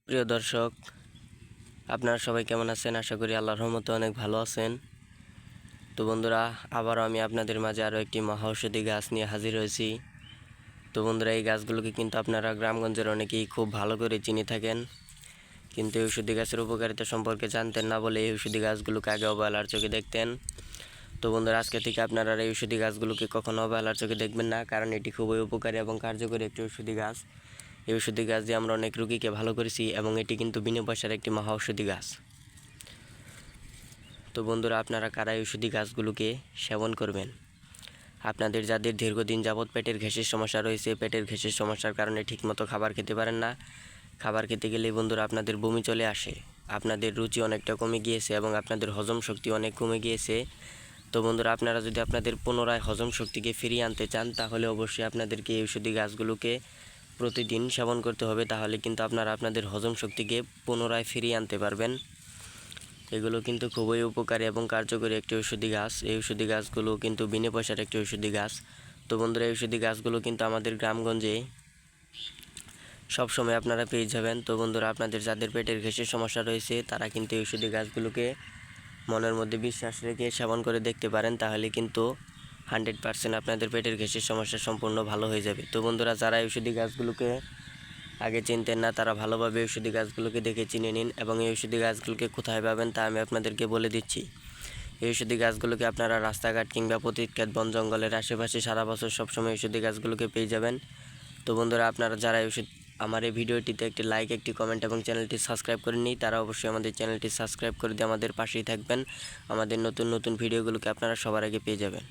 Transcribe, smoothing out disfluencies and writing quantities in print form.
প্রিয় দর্শক, আপনারা সবাই কেমন আছেন? আশা করি আল্লাহর রহমতে অনেক ভালো আছেন। তো বন্ধুরা, আবারও আমি আপনাদের মাঝে আরও একটি মহা ঔষধি গাছ নিয়ে হাজির হয়েছি। তো বন্ধুরা, এই গাছগুলোকে কিন্তু আপনারা গ্রামগঞ্জের অনেকেই খুব ভালো করে চিনে থাকেন, কিন্তু এই ঔষধি গাছের উপকারিতা সম্পর্কে জানতেন না বলে এই ঔষধি গাছগুলোকে আগে অবহেলার চোখে দেখতেন। তো বন্ধুরা, আজকে থেকে আপনারা এই ঔষধি গাছগুলোকে কখনো অবহেলার চোখে দেখবেন না, কারণ এটি খুবই উপকারী এবং কার্যকরী একটি ঔষধি গাছ। এই ঔষধি গাছ দিয়ে আমরা অনেক রোগীকে ভালো করেছি এবং এটি কিন্তু বিনা পয়সার একটি মহা ঔষধি গাছ। তো বন্ধুরা, আপনারা কারা এই ঔষধি গাছগুলোকে সেবন করবেন? আপনাদের যাদের দীর্ঘদিন যাবৎ পেটের গ্যাসের সমস্যা রয়েছে, পেটের গ্যাসের সমস্যার কারণে ঠিকমতো খাবার খেতে পারেন না, খাবার খেতে গেলেই বন্ধুরা আপনাদের বমি চলে আসে, আপনাদের রুচি অনেকটা কমে গিয়েছে এবং আপনাদের হজম শক্তি অনেক কমে গিয়েছে। তো বন্ধুরা, আপনারা যদি আপনাদের পুনরায় হজম শক্তিকে ফিরিয়ে আনতে চান, তাহলে অবশ্যই আপনাদেরকে এই ঔষধি গাছগুলোকে প্রতিদিন সেবন করতে হবে। তাহলে কিন্তু আপনারা আপনাদের হজম শক্তিকে পুনরায় ফিরিয়ে আনতে পারবেন। এগুলো কিন্তু খুবই উপকারী এবং কার্যকরী একটি ঔষধি গাছ। এই ঔষধি গাছগুলো কিন্তু বিনা পয়সার একটি ঔষধি গাছ। তো বন্ধুরা, এই ঔষধি গাছগুলো কিন্তু আমাদের গ্রামগঞ্জে সবসময় আপনারা পেয়ে যাবেন। তো বন্ধুরা, আপনাদের যাদের পেটের গ্যাসের সমস্যা রয়েছে, তারা কিন্তু এই ঔষধি গাছগুলোকে মনের মধ্যে বিশ্বাস রেখে সেবন করে দেখতে পারেন। তাহলে কিন্তু 100% আপনাদের পেটের গ্যাসের সমস্যা সম্পূর্ণ ভালো হয়ে যাবে। তো বন্ধুরা, যারা এই ঔষধি গাছগুলোকে আগে চিনতেন না, তারা ভালোভাবে ঔষধি গাছগুলোকে দেখে চিনে নিন এবং এই ঔষধি গাছগুলোকে কোথায় পাবেন তা আমি আপনাদেরকে বলে দিচ্ছি। এই ঔষধি গাছগুলোকে আপনারা রাস্তাঘাট কিংবা পতিতক্ষেত বন জঙ্গলের আশেপাশে সারা বছর সবসময় ঔষধি গাছগুলোকে পেয়ে যাবেন। তো বন্ধুরা, আপনারা যারা আমার এই ভিডিওটিতে একটি লাইক, একটি কমেন্ট এবং চ্যানেলটি সাবস্ক্রাইব করেননি, তারা অবশ্যই আমাদের চ্যানেলটি সাবস্ক্রাইব করে দিয়ে আমাদের পাশেই থাকবেন। আমাদের নতুন নতুন ভিডিওগুলোকে আপনারা সবার আগে পেয়ে যাবেন।